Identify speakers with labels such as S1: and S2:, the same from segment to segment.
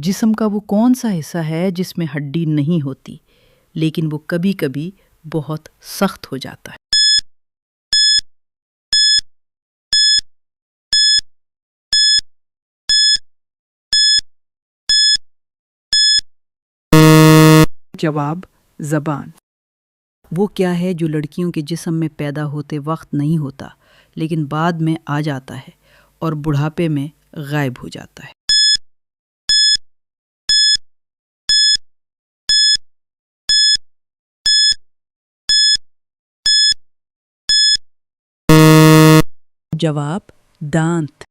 S1: جسم کا وہ کون سا حصہ ہے جس میں ہڈی نہیں ہوتی لیکن وہ کبھی کبھی بہت سخت ہو جاتا ہے؟ جواب: زبان۔ وہ کیا ہے جو لڑکیوں کے جسم میں پیدا ہوتے وقت نہیں ہوتا لیکن بعد میں آ جاتا ہے اور بڑھاپے میں غائب ہو جاتا ہے؟ جواب: دانت۔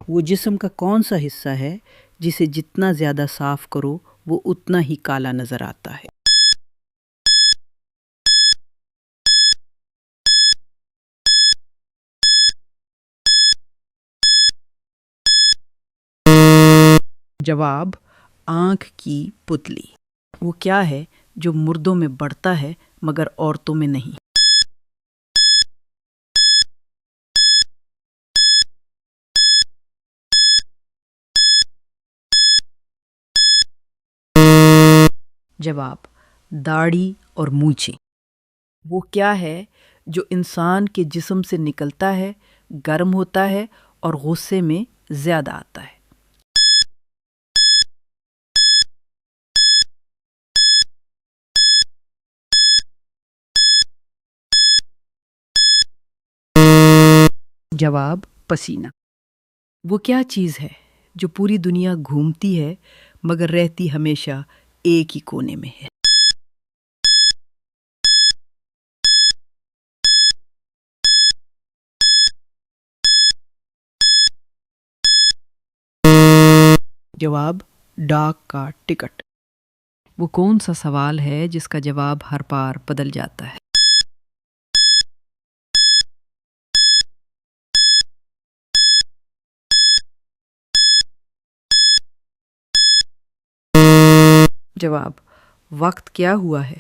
S1: وہ جسم کا کون سا حصہ ہے جسے جتنا زیادہ صاف کرو وہ اتنا ہی کالا نظر آتا ہے؟ جواب: آنکھ کی پتلی۔ وہ کیا ہے جو مردوں میں بڑھتا ہے مگر عورتوں میں نہیں؟ جواب: داڑھی اور مونچھیں۔ وہ کیا ہے جو انسان کے جسم سے نکلتا ہے، گرم ہوتا ہے اور غصے میں زیادہ آتا ہے؟ جواب: پسینہ۔ وہ کیا چیز ہے جو پوری دنیا گھومتی ہے مگر رہتی ہمیشہ ایک ہی کونے میں ہے؟ جواب: ڈاک کا ٹکٹ۔ وہ کون سا سوال ہے جس کا جواب ہر بار بدل جاتا ہے؟ جواب: وقت کیا ہوا ہے؟